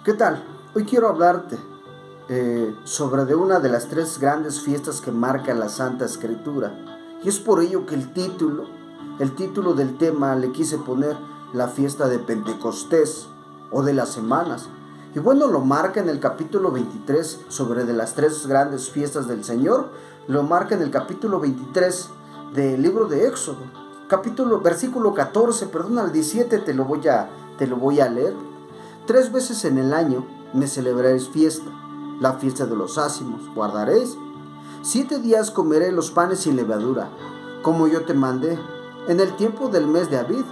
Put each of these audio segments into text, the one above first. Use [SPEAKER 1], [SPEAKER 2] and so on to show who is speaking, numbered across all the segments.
[SPEAKER 1] ¿Qué tal? Hoy quiero hablarte sobre de una de las tres grandes fiestas que marca la Santa Escritura. Y es por ello que el título del tema le quise poner la fiesta de Pentecostés o de las semanas. Y bueno, lo marca en el capítulo 23 sobre de las tres grandes fiestas del Señor. Lo marca en el capítulo 23 del libro de Éxodo. Versículo 14, perdón, al 17 te lo voy a leer. 3 veces en el año me celebraréis fiesta, la fiesta de los ácimos, guardaréis. 7 días comeré los panes sin levadura, como yo te mandé, en el tiempo del mes de Abib,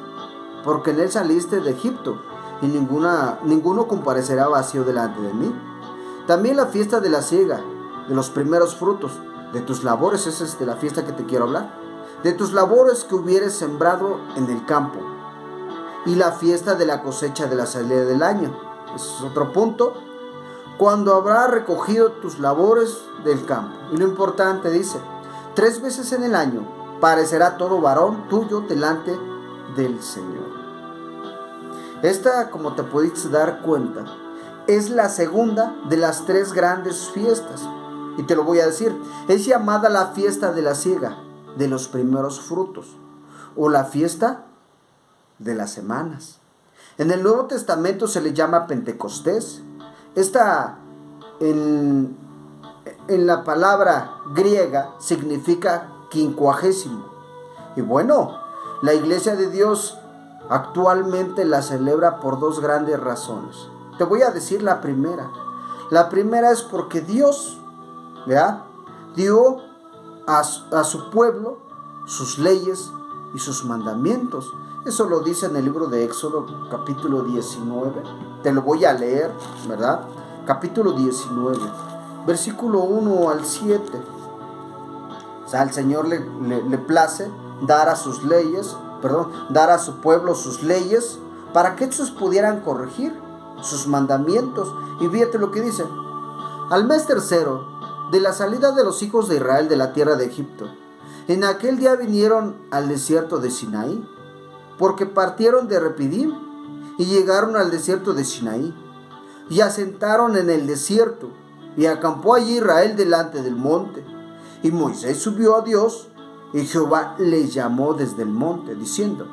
[SPEAKER 1] porque en él saliste de Egipto, y ninguno comparecerá vacío delante de mí. También la fiesta de la siega, de los primeros frutos, de tus labores, esa es de la fiesta que te quiero hablar, de tus labores que hubieres sembrado en el campo, y la fiesta de la cosecha de la salida del año. Ese es otro punto. Cuando habrá recogido tus labores del campo. Y lo importante dice, 3 veces en el año parecerá todo varón tuyo delante del Señor. Esta, como te pudiste dar cuenta, es la segunda de las 3 grandes fiestas. Y te lo voy a decir, es llamada la fiesta de la siega, de los primeros frutos, o la fiesta de las semanas. En el Nuevo Testamento se le llama Pentecostés. Esta en la palabra griega significa quincuagésimo. Y bueno, la Iglesia de Dios actualmente la celebra por 2 grandes razones. Te voy a decir la primera. La primera es porque Dios, ¿verdad?, dio a su pueblo sus leyes y sus mandamientos. Eso lo dice en el libro de Éxodo, capítulo 19. Te lo voy a leer, ¿verdad? Capítulo 19, versículo 1 al 7. O sea, al Señor le place dar a sus leyes, dar a su pueblo sus leyes, para que estos pudieran corregir sus mandamientos. Y fíjate lo que dice. Al mes tercero de la salida de los hijos de Israel de la tierra de Egipto, en aquel día vinieron al desierto de Sinaí, porque partieron de Repidim y llegaron al desierto de Sinaí, y asentaron en el desierto, y acampó allí Israel delante del monte. Y Moisés subió a Dios, y Jehová le llamó desde el monte, diciendo,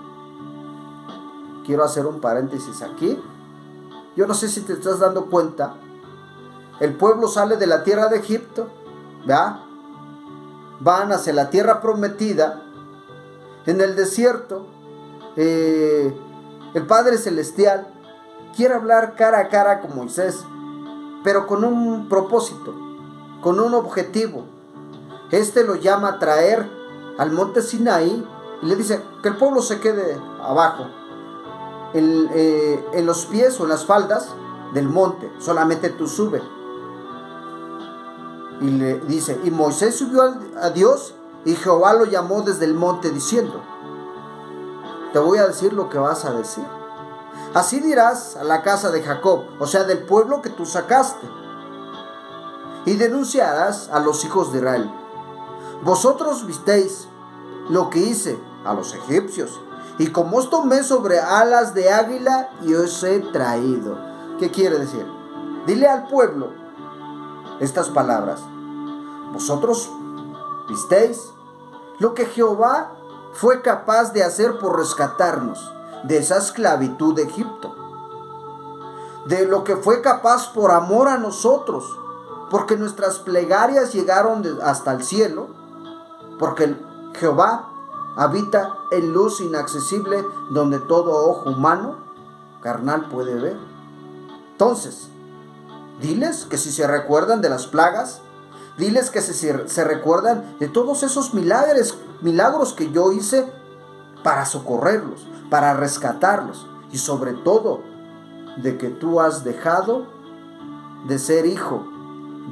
[SPEAKER 1] quiero hacer un paréntesis aquí. Yo no sé si te estás dando cuenta, el pueblo sale de la tierra de Egipto, ¿verdad? Van hacia la tierra prometida. En el desierto, el Padre Celestial quiere hablar cara a cara con Moisés, pero con un propósito, con un objetivo. Este lo llama a traer al monte Sinaí y le dice que el pueblo se quede abajo, en los pies o en las faldas del monte, solamente tú sube. Y le dice, y Moisés subió a Dios, y Jehová lo llamó desde el monte diciendo, te voy a decir lo que vas a decir. Así dirás a la casa de Jacob, o sea, del pueblo que tú sacaste, y denunciarás a los hijos de Israel. Vosotros visteis lo que hice a los egipcios, y como os tomé sobre alas de águila y os he traído. ¿Qué quiere decir? Dile al pueblo estas palabras. Vosotros visteis lo que Jehová fue capaz de hacer por rescatarnos de esa esclavitud de Egipto, de lo que fue capaz por amor a nosotros, porque nuestras plegarias llegaron hasta el cielo, porque Jehová habita en luz inaccesible donde todo ojo humano carnal puede ver. Entonces, diles que si se recuerdan de las plagas, diles que si se recuerdan de todos esos milagros que yo hice para socorrerlos, para rescatarlos, y sobre todo de que tú has dejado de ser hijo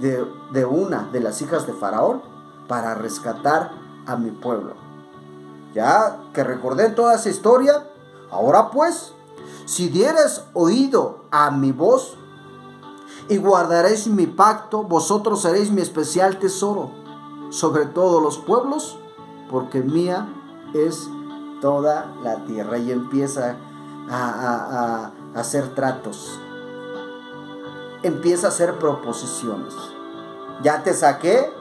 [SPEAKER 1] de una de las hijas de Faraón para rescatar a mi pueblo. Ya que recordé toda esa historia, ahora pues, si dieres oído a mi voz y guardaréis mi pacto, vosotros seréis mi especial tesoro sobre todos los pueblos, porque mía es toda la tierra. Y empieza a hacer tratos. empieza a hacer proposiciones. Ya te saqué,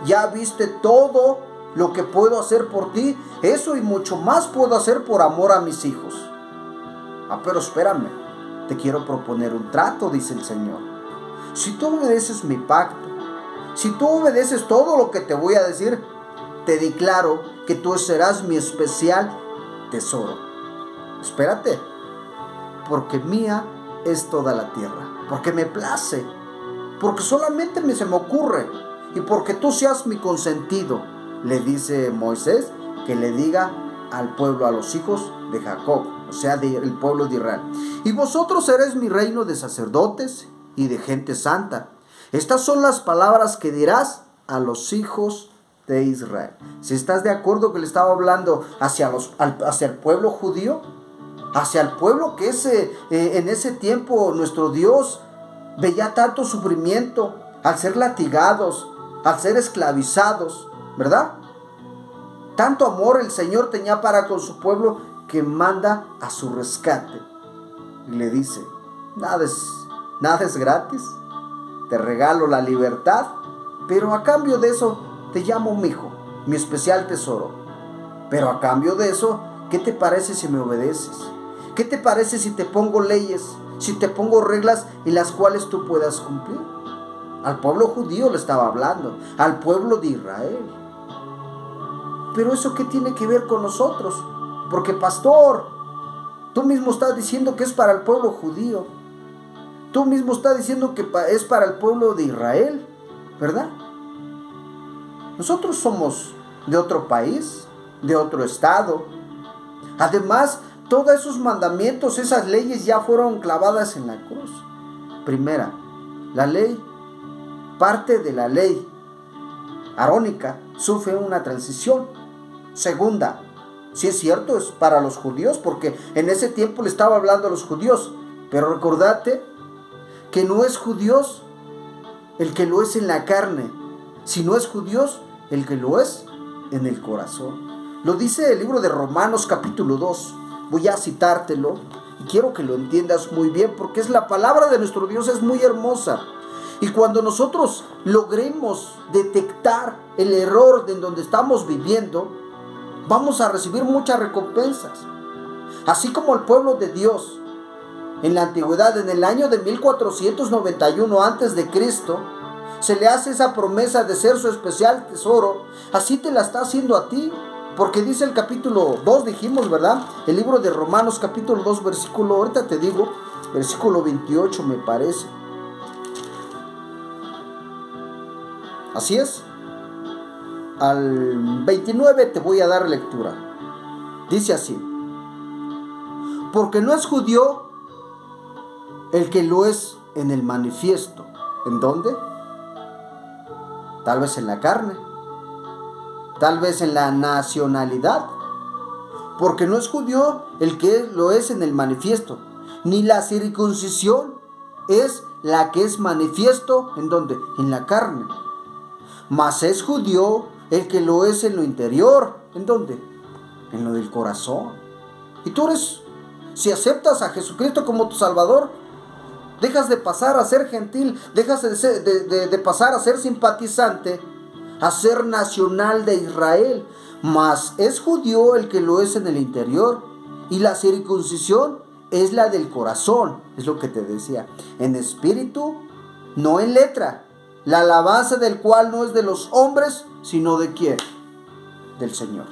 [SPEAKER 1] ya viste todo lo que puedo hacer por ti, eso y mucho más puedo hacer por amor a mis hijos. Pero espérame, te quiero proponer un trato, dice el Señor. Si tú obedeces mi pacto, si tú obedeces todo lo que te voy a decir, te declaro que tú serás mi especial tesoro. Espérate, porque mía es toda la tierra, porque me place, porque solamente se me ocurre y porque tú seas mi consentido, le dice Moisés que le diga al pueblo, a los hijos de Jacob, o sea, el pueblo de Israel. Y vosotros seréis mi reino de sacerdotes y de gente santa. Estas son las palabras que dirás a los hijos de Israel. Si estás de acuerdo que le estaba hablando hacia el pueblo judío, hacia el pueblo que en ese tiempo nuestro Dios veía tanto sufrimiento al ser latigados, al ser esclavizados, ¿verdad? Tanto amor el Señor tenía para con su pueblo que manda a su rescate. Y le dice, nada es gratis, te regalo la libertad, pero a cambio de eso te llamo mi hijo, mi especial tesoro. Pero a cambio de eso, ¿qué te parece si me obedeces? ¿Qué te parece si te pongo leyes, si te pongo reglas en las cuales tú puedas cumplir? Al pueblo judío le estaba hablando, al pueblo de Israel. Pero ¿eso qué tiene que ver con nosotros? Porque pastor, tú mismo estás diciendo que es para el pueblo judío. Tú mismo estás diciendo que es para el pueblo de Israel, ¿verdad? Nosotros somos de otro país, de otro estado. Además, todos esos mandamientos, esas leyes ya fueron clavadas en la cruz. Primera, la ley, parte de la ley arónica, sufre una transición. Segunda, sí es cierto, es para los judíos, porque en ese tiempo le estaba hablando a los judíos. Pero recordate que no es judíos el que lo es en la carne, sino es judíos el que lo es en el corazón. Lo dice el libro de Romanos capítulo 2. Voy a citártelo y quiero que lo entiendas muy bien, porque es la palabra de nuestro Dios, es muy hermosa. Y cuando nosotros logremos detectar el error de donde estamos viviendo, vamos a recibir muchas recompensas. Así como el pueblo de Dios en la antigüedad, en el año de 1491 antes de Cristo, se le hace esa promesa de ser su especial tesoro, así te la está haciendo a ti. Porque dice el capítulo 2, dijimos, ¿verdad? El libro de Romanos capítulo 2, versículo, ahorita te digo, versículo 28 me parece. Así es. Al 29 te voy a dar lectura. Dice así: porque no es judío el que lo es en el manifiesto. ¿En dónde? Tal vez en la carne, tal vez en la nacionalidad. Porque no es judío el que lo es en el manifiesto, ni la circuncisión es la que es manifiesto. ¿En dónde? En la carne. Mas es judío el que lo es en lo interior. ¿En dónde? En lo del corazón. Y tú eres, si aceptas a Jesucristo como tu Salvador, dejas de pasar a ser gentil, dejas de pasar a ser simpatizante, a ser nacional de Israel. Mas es judío el que lo es en el interior, y la circuncisión es la del corazón, es lo que te decía, en espíritu, no en letra, la alabanza del cual no es de los hombres, sino de ¿quién? Del Señor,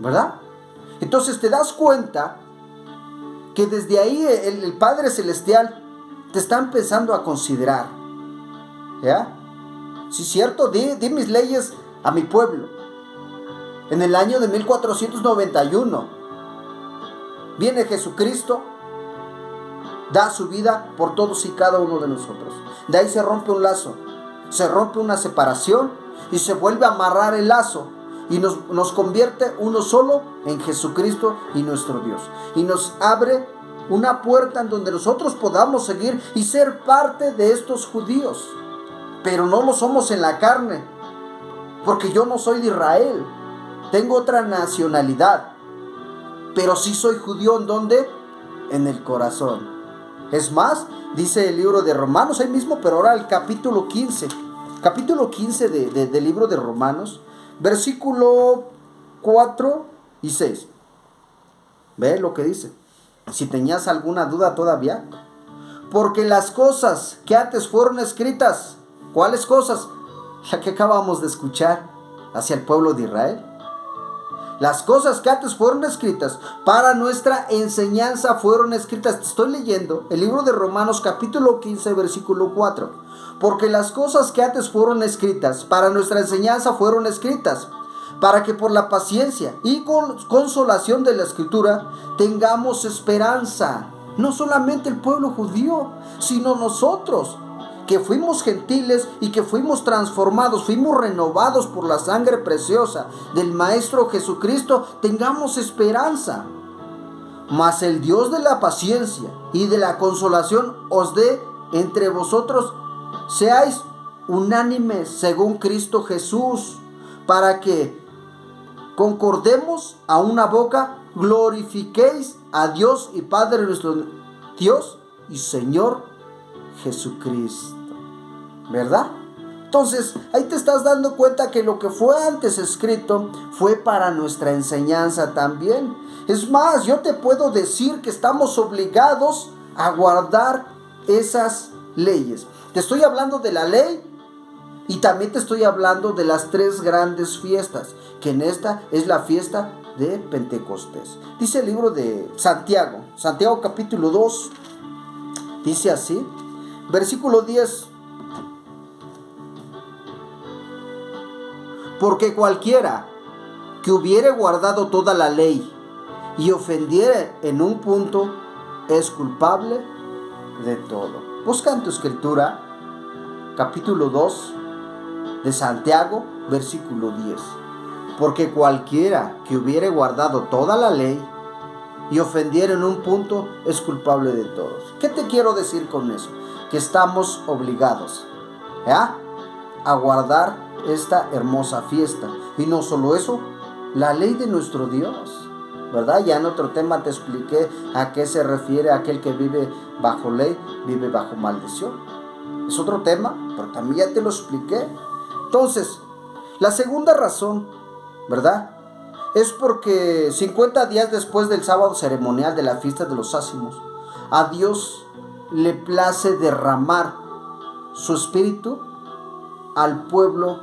[SPEAKER 1] ¿verdad? Entonces te das cuenta que desde ahí el Padre Celestial te está empezando a considerar, ¿ya? Sí, cierto, di mis leyes a mi pueblo. En el año de 1491 viene Jesucristo, da su vida por todos y cada uno de nosotros. De ahí se rompe un lazo, se rompe una separación y se vuelve a amarrar el lazo y nos convierte uno solo en Jesucristo y nuestro Dios. Y nos abre una puerta en donde nosotros podamos seguir y ser parte de estos judíos. Pero no lo somos en la carne, porque yo no soy de Israel, tengo otra nacionalidad, pero sí soy judío. ¿En dónde? En el corazón. Es más, Dice el libro de Romanos, ahí mismo, pero ahora el capítulo 15. Capítulo 15 del libro de Romanos, versículo 4 y 6. Ve lo que dice. Si tenías alguna duda todavía. Porque las cosas que antes fueron escritas, ¿cuáles cosas? La que acabamos de escuchar hacia el pueblo de Israel. Las cosas que antes fueron escritas para nuestra enseñanza fueron escritas. Te estoy leyendo el libro de Romanos capítulo 15 versículo 4. Porque las cosas que antes fueron escritas para nuestra enseñanza fueron escritas, para que por la paciencia y consolación de la Escritura tengamos esperanza. No solamente el pueblo judío, sino nosotros, que fuimos gentiles y que fuimos transformados, fuimos renovados por la sangre preciosa del Maestro Jesucristo, tengamos esperanza. Mas el Dios de la paciencia y de la consolación os dé entre vosotros, seáis unánimes según Cristo Jesús, para que concordemos a una boca, glorifiquéis a Dios y Padre nuestro Dios y Señor Jesucristo. ¿Verdad? Entonces, ahí te estás dando cuenta que lo que fue antes escrito fue para nuestra enseñanza también. Es más, yo te puedo decir que estamos obligados a guardar esas leyes. Te estoy hablando de la ley y también te estoy hablando de las 3 grandes fiestas, que en esta es la fiesta de Pentecostés. Dice el libro de Santiago, Santiago capítulo 2, dice así, versículo 10. Porque cualquiera que hubiere guardado toda la ley y ofendiere en un punto, es culpable de todo. Busca en tu escritura, capítulo 2 de Santiago, versículo 10. Porque cualquiera que hubiere guardado toda la ley y ofendiere en un punto, es culpable de todos. ¿Qué te quiero decir con eso? Que estamos obligados a guardar esta hermosa fiesta. Y no solo eso, la ley de nuestro Dios, ¿verdad? Ya en otro tema te expliqué a qué se refiere aquel que vive bajo ley, vive bajo maldición. Es otro tema, pero también ya te lo expliqué. Entonces, la segunda razón, ¿verdad? Es porque 50 días después del sábado ceremonial de la fiesta de los ácimos, a Dios le place derramar su espíritu al pueblo,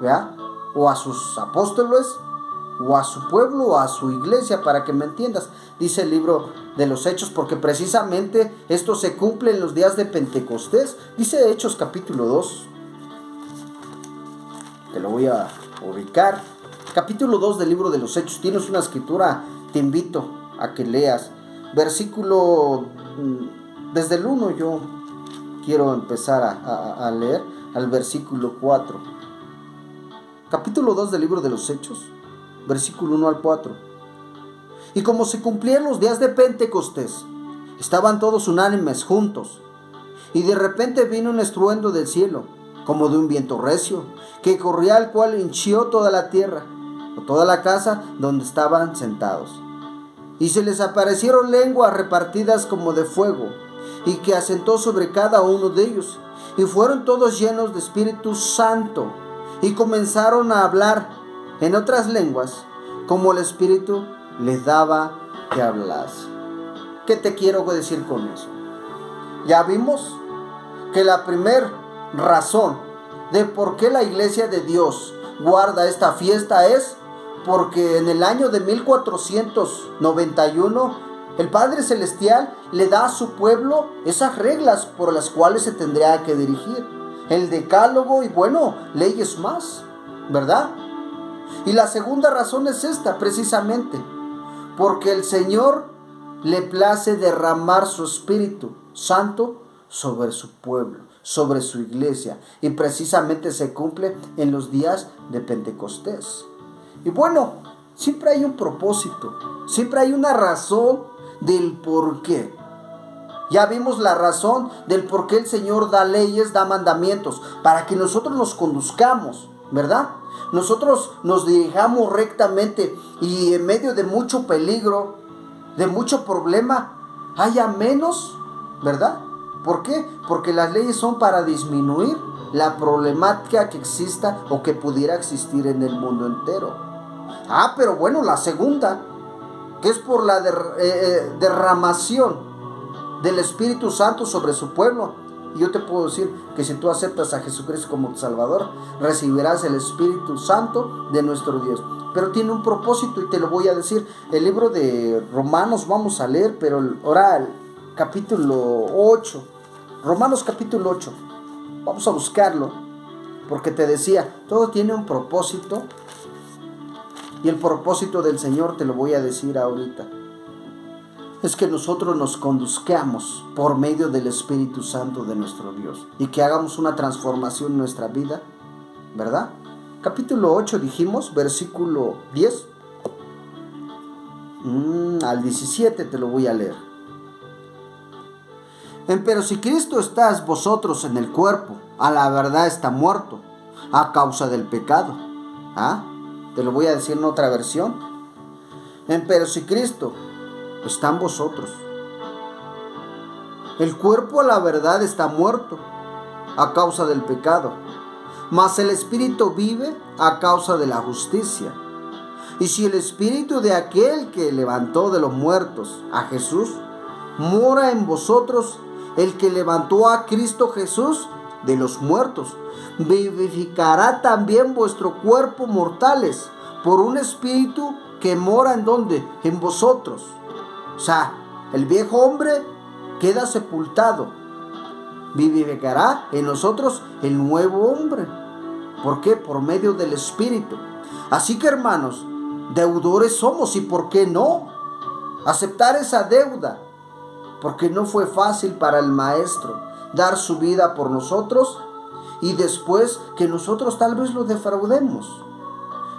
[SPEAKER 1] ¿verdad? O a sus apóstoles, o a su pueblo, o a su iglesia, para que me entiendas. Dice el libro de los Hechos, porque precisamente esto se cumple en los días de Pentecostés. Dice Hechos capítulo 2, te lo voy a ubicar. Capítulo 2 del libro de los Hechos. Tienes una escritura, te invito a que leas. Versículo, desde el 1 yo quiero empezar a leer al versículo 4. Capítulo 2 del libro de los Hechos, versículo 1 al 4. Y como se cumplían los días de Pentecostés, estaban todos unánimes juntos, y de repente vino un estruendo del cielo, como de un viento recio, que corría, al cual hinchió toda la tierra, o toda la casa donde estaban sentados. Y se les aparecieron lenguas repartidas como de fuego, y que asentó sobre cada uno de ellos, y fueron todos llenos de Espíritu Santo, y comenzaron a hablar en otras lenguas, como el Espíritu les daba que hablase. ¿Qué te quiero decir con eso? Ya vimos que la primera razón de por qué la iglesia de Dios guarda esta fiesta es porque en el año de 1491 el Padre Celestial le da a su pueblo esas reglas por las cuales se tendría que dirigir. El decálogo y leyes más, ¿verdad? Y la segunda razón es esta, precisamente, porque el Señor le place derramar su Espíritu Santo sobre su pueblo, sobre su iglesia, y precisamente se cumple en los días de Pentecostés. Y siempre hay un propósito, siempre hay una razón del por qué. Ya vimos la razón del por qué el Señor da leyes, da mandamientos, para que nosotros nos conduzcamos, ¿verdad? Nosotros nos dirijamos rectamente y en medio de mucho peligro, de mucho problema, haya menos, ¿verdad? ¿Por qué? Porque las leyes son para disminuir la problemática que exista o que pudiera existir en el mundo entero. Pero bueno, la segunda, que es por la derramación del Espíritu Santo sobre su pueblo. Y yo te puedo decir que si tú aceptas a Jesucristo como tu Salvador, recibirás el Espíritu Santo de nuestro Dios. Pero tiene un propósito y te lo voy a decir. El libro de Romanos vamos a leer, pero ahora el capítulo 8. Romanos capítulo 8. Vamos a buscarlo, porque te decía, todo tiene un propósito. Y el propósito del Señor te lo voy a decir ahorita. Es que nosotros nos conduzcamos por medio del Espíritu Santo de nuestro Dios y que hagamos una transformación en nuestra vida, ¿verdad? Capítulo 8 dijimos, versículo 10 al 17 te lo voy a leer. Pero si Cristo está vosotros en el cuerpo, a la verdad está muerto, a causa del pecado. Te lo voy a decir en otra versión. Pero si Cristo está en vosotros, el cuerpo a la verdad está muerto, a causa del pecado, mas el Espíritu vive a causa de la justicia. Y si el Espíritu de aquel que levantó de los muertos a Jesús mora en vosotros, el que levantó a Cristo Jesús de los muertos vivificará también vuestro cuerpo mortales por un Espíritu que mora ¿en dónde? En vosotros. O sea, el viejo hombre queda sepultado. Vivificará en nosotros el nuevo hombre. ¿Por qué? Por medio del Espíritu. Así que, hermanos, deudores somos. ¿Y por qué no aceptar esa deuda? Porque no fue fácil para el Maestro dar su vida por nosotros y después que nosotros tal vez lo defraudemos.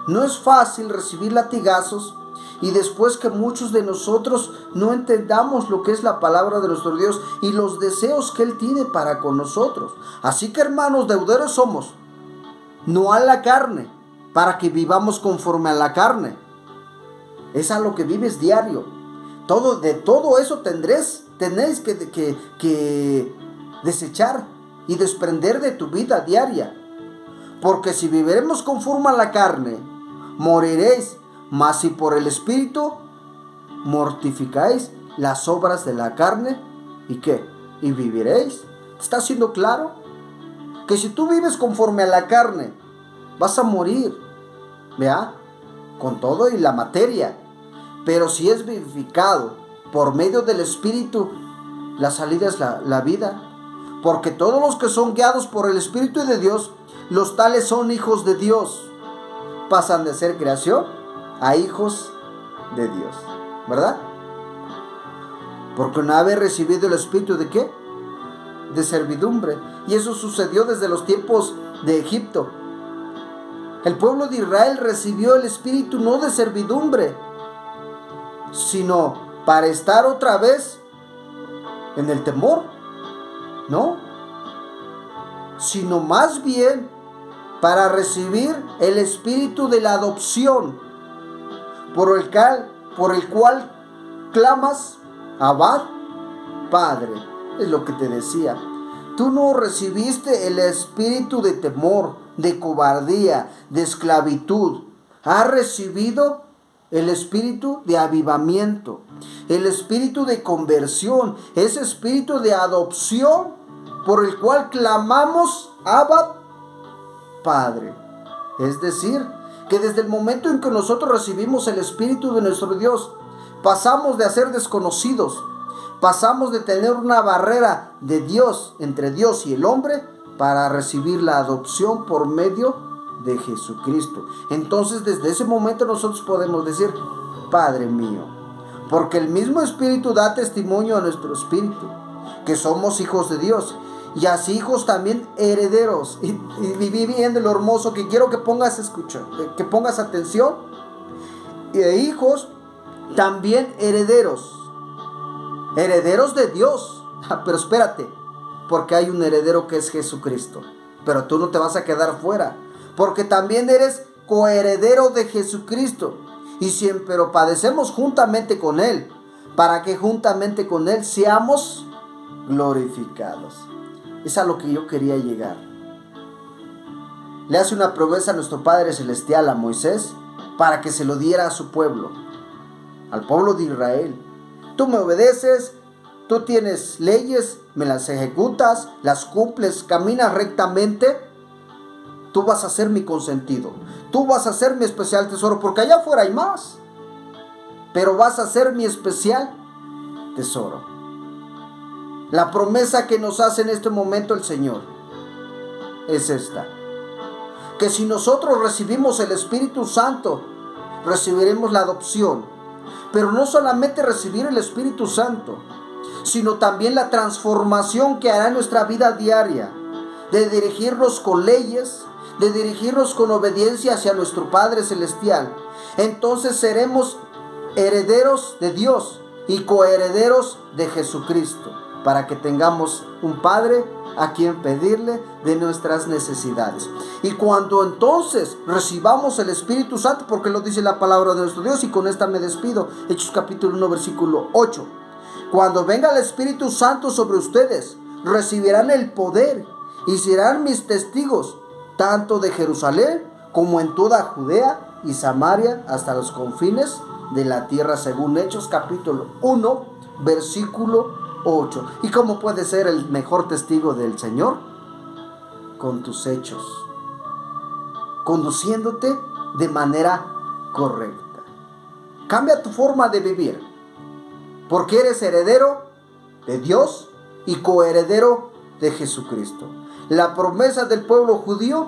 [SPEAKER 1] No es fácil recibir latigazos y después que muchos de nosotros no entendamos lo que es la palabra de nuestro Dios y los deseos que Él tiene para con nosotros. Así que, hermanos, deudores somos, no a la carne, para que vivamos conforme a la carne. Es a lo que vives diario. De todo eso tenéis que desechar y desprender de tu vida diaria. Porque si viviremos conforme a la carne, moriréis. Mas si por el Espíritu mortificáis las obras de la carne, ¿y qué? ¿Y viviréis? ¿Está siendo claro? Que si tú vives conforme a la carne, vas a morir, ¿vea? Con todo y la materia. Pero si es vivificado por medio del Espíritu, la salida es la vida. Porque todos los que son guiados por el Espíritu de Dios, los tales son hijos de Dios. Pasan de ser creación a hijos de Dios, ¿verdad? Porque no haber recibido el Espíritu ¿de qué? De servidumbre. Y eso sucedió desde los tiempos de Egipto. El pueblo de Israel recibió el Espíritu no de servidumbre, sino para estar otra vez en el temor, ¿no? Sino más bien para recibir el Espíritu de la adopción, por el cual clamas, Abba, Padre. Es lo que te decía. Tú no recibiste el espíritu de temor, de cobardía, de esclavitud. Has recibido el espíritu de avivamiento, el espíritu de conversión, ese espíritu de adopción por el cual clamamos, Abba, Padre. Es decir, que desde el momento en que nosotros recibimos el Espíritu de nuestro Dios, pasamos de ser desconocidos, pasamos de tener una barrera de Dios, entre Dios y el hombre, para recibir la adopción por medio de Jesucristo. Entonces, desde ese momento nosotros podemos decir, Padre mío, porque el mismo Espíritu da testimonio a nuestro espíritu, que somos hijos de Dios. Y así hijos también herederos. Y viví viendo lo hermoso que quiero que pongas atención. Y de hijos también herederos. Herederos de Dios. Pero espérate, porque hay un heredero que es Jesucristo. Pero tú no te vas a quedar fuera, porque también eres coheredero de Jesucristo. Y siempre padecemos juntamente con Él, para que juntamente con Él seamos glorificados. Es a lo que yo quería llegar. Le hace una promesa a nuestro Padre Celestial a Moisés para que se lo diera a su pueblo, al pueblo de Israel. Tú me obedeces, tú tienes leyes, me las ejecutas, las cumples, caminas rectamente, tú vas a ser mi consentido, tú vas a ser mi especial tesoro, porque allá afuera hay más, pero vas a ser mi especial tesoro. La promesa que nos hace en este momento el Señor es esta: que si nosotros recibimos el Espíritu Santo, recibiremos la adopción. Pero no solamente recibir el Espíritu Santo, sino también la transformación que hará en nuestra vida diaria, de dirigirnos con leyes, de dirigirnos con obediencia hacia nuestro Padre Celestial. Entonces seremos herederos de Dios y coherederos de Jesucristo, para que tengamos un Padre a quien pedirle de nuestras necesidades. Y cuando entonces recibamos el Espíritu Santo, porque lo dice la palabra de nuestro Dios, y con esta me despido, Hechos capítulo 1 versículo 8: cuando venga el Espíritu Santo sobre ustedes, recibirán el poder y serán mis testigos, tanto de Jerusalén como en toda Judea y Samaria, hasta los confines de la tierra, según Hechos capítulo 1 versículo 8. ¿Y cómo puedes ser el mejor testigo del Señor? Con tus hechos, conduciéndote de manera correcta. Cambia tu forma de vivir, porque eres heredero de Dios y coheredero de Jesucristo. La promesa del pueblo judío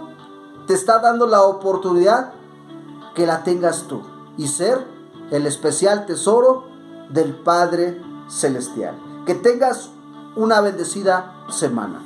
[SPEAKER 1] te está dando la oportunidad que la tengas tú y ser el especial tesoro del Padre Celestial. Que tengas una bendecida semana.